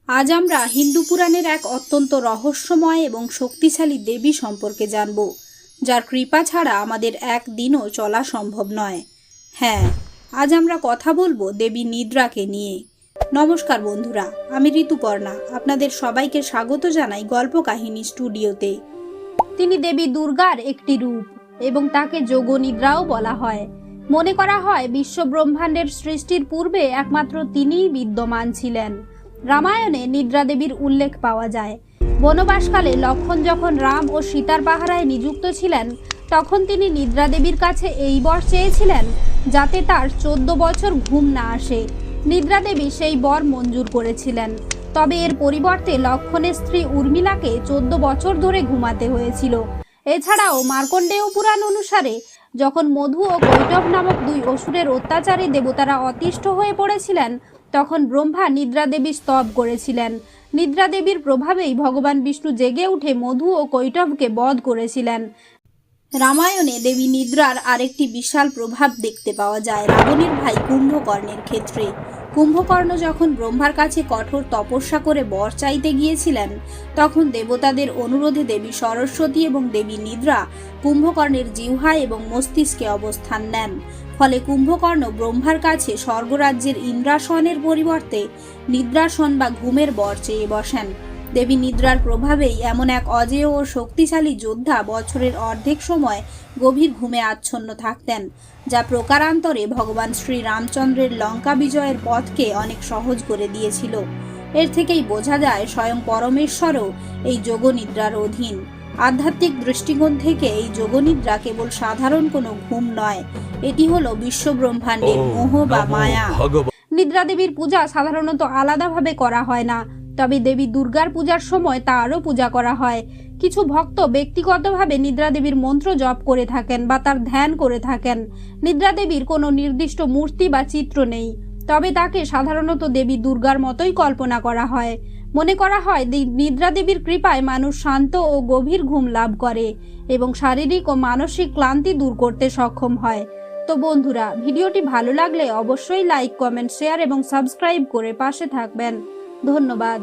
আজ আমরা হিন্দু পুরাণের এক অত্যন্ত রহস্যময় এবং শক্তিশালী দেবী সম্পর্কে জানব, যার কৃপা ছাড়া আমাদের একদিনও চলা সম্ভব নয়। হ্যাঁ, আজ আমরা কথা বলবো দেবী নিদ্রাকে নিয়ে। নমস্কার বন্ধুরা, আমি ঋতুপর্ণা। আপনাদের সবাইকে স্বাগত জানাই গল্প কাহিনী স্টুডিওতে। তিনি দেবী দুর্গার একটি রূপ এবং তাকে যোগনিদ্রাও বলা হয়। মনে করা হয় বিশ্ব ব্রহ্মাণ্ডের সৃষ্টির পূর্বে একমাত্র তিনিই বিদ্যমান ছিলেন। রামায়ণে নিদ্রা দেবীর উল্লেখ পাওয়া যায়। বনবাসকালে লক্ষ্মণ যখন রাম ও সীতার পাহারায় নিযুক্ত ছিলেন, তখন তিনি নিদ্রা দেবীর কাছে এই বর চেয়েছিলেন যাতে তার 14 বছর ঘুম না আসে। নিদ্রা দেবী সেই বর মঞ্জুর করেছিলেন। তবে এর পরিবর্তে লক্ষ্মণের স্ত্রী উর্মিলাকে 14 বছর ধরে ঘুমাতে হয়েছিল। এছাড়াও মার্কণ্ডেয় পুরাণ অনুসারে যখন মধু ও কৈটব নামক দুই অসুরের অত্যাচারে দেবতারা অতিষ্ঠ হয়ে পড়েছিলেন, তখন ব্রহ্মা নিদ্রা দেবী স্তব করেছিলেন। নিদ্রা দেবীর প্রভাবেই ভগবান বিষ্ণু জেগে উঠে মধু ও কৈটবকে বধ করেছিলেন। রামায়ণে দেবী নিদ্রার আরেকটি বিশাল প্রভাব দেখতে পাওয়া যায় রাবণের ভাই কুম্ভকর্ণের ক্ষেত্রে। কুম্ভকর্ণ যখন ব্রহ্মার কাছে কঠোর তপস্যা করে বর চাইতে গিয়েছিলেন, তখন দেবতাদের অনুরোধে দেবী সরস্বতী এবং দেবী নিদ্রা কুম্ভকর্ণের জিহ্বায় এবং মস্তিষ্কে অবস্থান নেন। ফলে কুম্ভকর্ণ ব্রহ্মার কাছে স্বর্গরাজ্যের ইন্দ্রাসনের পরিবর্তে নিদ্রাসন বা ঘুমের বর চেয়ে বসেন। দেবী নিদ্রার প্রভাবেই এমন এক অজেয় ও শক্তিশালী যোদ্ধা বছরের অর্ধেক সময় গভীর ঘুমে আচ্ছন্ন থাকতেন, যা প্রকারান্তরে ভগবান শ্রী রামচন্দ্রের লঙ্কা বিজয়ের পথকে অনেক সহজ করে দিয়েছিল। এর থেকেই বোঝা যায় স্বয়ং পরমেশ্বরও এই যোগনিদ্রার অধীন। আধ্যাত্মিক দৃষ্টিকোণ থেকে এই যোগনিদ্রা কেবল সাধারণ কোনো ঘুম নয়, এটি হলো বিশ্বব্রহ্মাণ্ডের মোহ বা মায়া। নিদ্রা দেবীর পূজা সাধারণত আলাদাভাবে করা হয় না, তবে দেবী দুর্গার পূজার সময় তারও পূজা করা হয়। কিছু ভক্ত ব্যক্তিগতভাবে নিদ্রা দেবীর মন্ত্র জপ করে থাকেন বা তার ধ্যান করে থাকেন। নিদ্রা দেবীর কোনো নির্দিষ্ট মূর্তি বা চিত্র নেই, তবে তাকে সাধারণত দেবী দুর্গার মতোই কল্পনা করা হয়। মনে করা হয় নিদ্রা দেবীর কৃপায় মানুষ শান্ত ও গভীর ঘুম লাভ করে এবং শারীরিক ও মানসিক ক্লান্তি দূর করতে সক্ষম হয়। তো বন্ধুরা, ভিডিওটি ভালো লাগলে অবশ্যই লাইক, কমেন্ট, শেয়ার এবং সাবস্ক্রাইব করে পাশে থাকবেন। ধন্যবাদ।